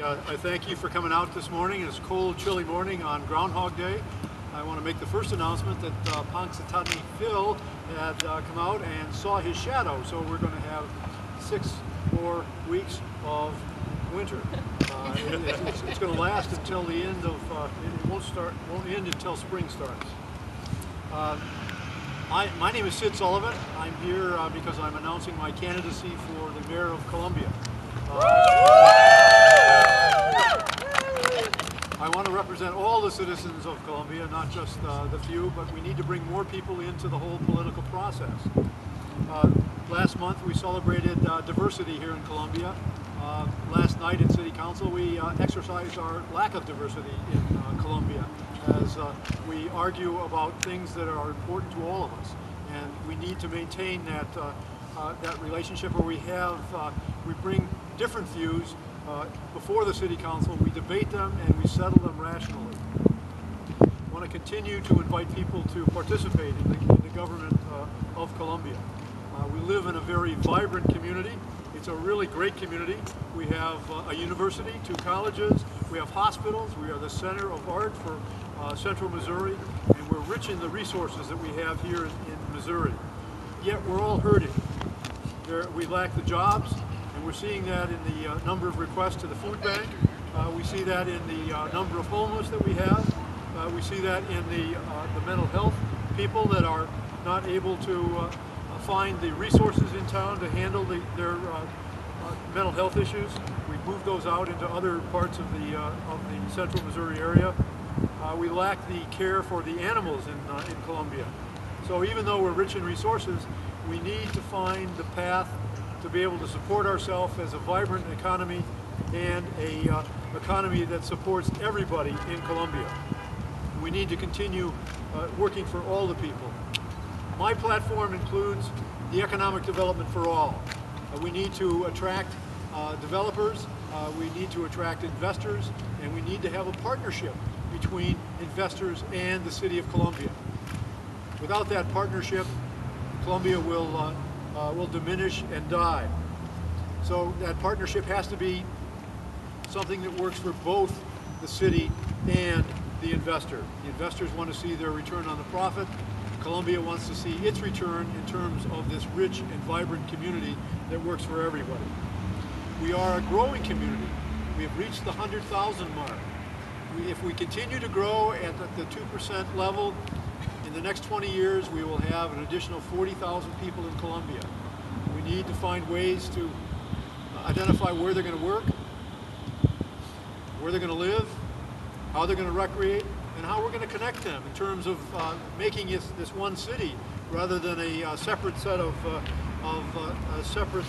I thank you for coming out this morning. It's a cold, chilly morning on Groundhog Day. I want to make the first announcement that Punxsutawney Phil had come out and saw his shadow, so we're going to have 6 more weeks of winter. It's going to last until the end of, it won't end until spring starts. My name is Sid Sullivan. I'm here because I'm announcing my candidacy for the mayor of Columbia. I want to represent all the citizens of Columbia, not just the few, but we need to bring more people into the whole political process. Last month we celebrated diversity here in Columbia. Last night at City Council we exercised our lack of diversity in Columbia as we argue about things that are important to all of us. And we need to maintain that relationship where we bring different views before the City Council, we debate them and we settle them rationally. I want to continue to invite people to participate in the government of Columbia. We live in a very vibrant community. It's a really great community. We have a university, 2 colleges, we have hospitals, we are the center of art for central Missouri, and we're rich in the resources that we have here in Missouri. Yet we're all hurting. We lack the jobs, and we're seeing that in the number of requests to the food bank. We see that in the number of homeless that we have. We see that in the mental health people that are not able to find the resources in town to handle their mental health issues. We've moved those out into other parts of the central Missouri area. We lack the care for the animals in Columbia. So even though we're rich in resources, we need to find the path to be able to support ourselves as a vibrant economy and a economy that supports everybody in Columbia. We need to continue working for all the people. My platform includes the economic development for all. We need to attract developers, we need to attract investors, and we need to have a partnership between investors and the City of Columbia. Without that partnership, Columbia will diminish and die. So that partnership has to be something that works for both the city and the investor. The investors want to see their return on the profit. Columbia wants to see its return in terms of this rich and vibrant community that works for everybody. We are a growing community. We have reached the 100,000 mark. If we continue to grow at the 2% level, in the next 20 years we will have an additional 40,000 people in Columbia. We need to find ways to identify where they're going to work, where they're going to live, how they're going to recreate, and how we're going to connect them in terms of making it this one city rather than a separate set of separate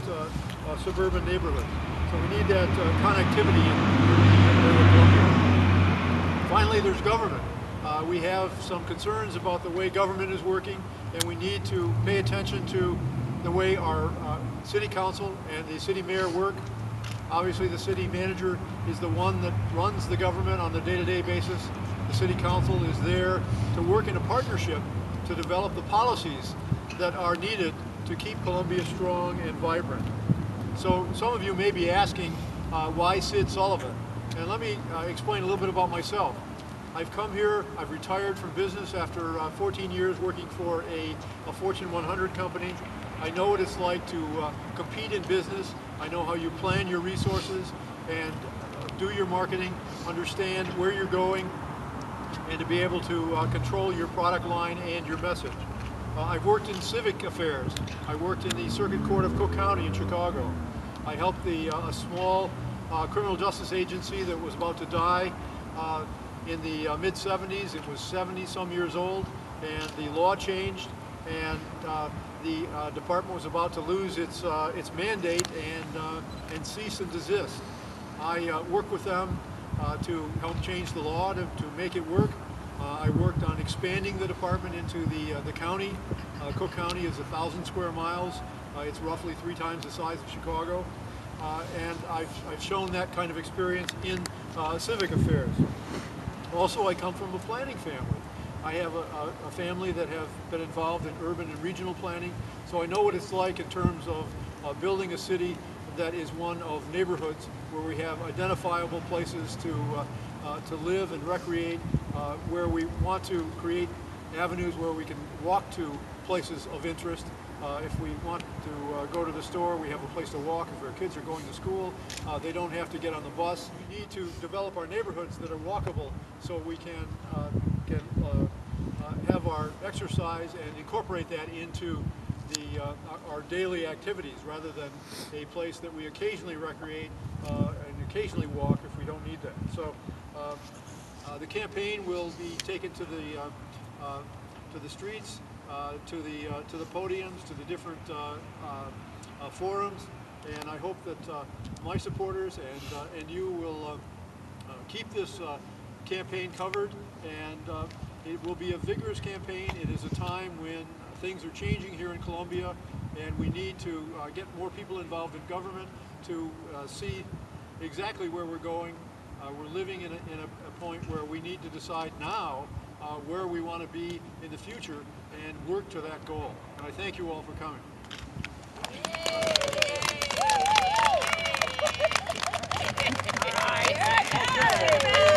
suburban neighborhoods. So we need that connectivity in Columbia. Finally, there's government. We have some concerns about the way government is working, and we need to pay attention to the way our city council and the city mayor work. Obviously, the city manager is the one that runs the government on a day-to-day basis. The city council is there to work in a partnership to develop the policies that are needed to keep Columbia strong and vibrant. So some of you may be asking, why Sid Sullivan? And let me explain a little bit about myself. I've come here, I've retired from business after 14 years working for a Fortune 100 company. I know what it's like to compete in business. I know how you plan your resources and do your marketing, understand where you're going, and to be able to control your product line and your message. I've worked in civic affairs. I worked in the Circuit Court of Cook County in Chicago. I helped a small criminal justice agency that was about to die in the mid-70s. It was 70-some years old, and the law changed, and the department was about to lose its mandate and cease and desist. I worked with them to help change the law to make it work. I worked on expanding the department into the county. Cook County is 1,000 square miles. It's roughly 3 times the size of Chicago. And I've shown that kind of experience in civic affairs. Also, I come from a planning family. I have a family that have been involved in urban and regional planning, so I know what it's like in terms of building a city that is one of neighborhoods where we have identifiable places to live and recreate, where we want to create avenues where we can walk to places of interest. If we want to go to the store, we have a place to walk. If our kids are going to school, they don't have to get on the bus. We need to develop our neighborhoods that are walkable so we can have our exercise and incorporate that into our daily activities rather than a place that we occasionally recreate and occasionally walk if we don't need that. So the campaign will be taken to the streets, to the podiums, to the different forums, and I hope that my supporters and you will keep this campaign covered, and it will be a vigorous campaign. It is a time when things are changing here in Columbia, and we need to get more people involved in government to see exactly where we're going. We're living in a point where we need to decide now where we want to be in the future and work to that goal. And I thank you all for coming. All right.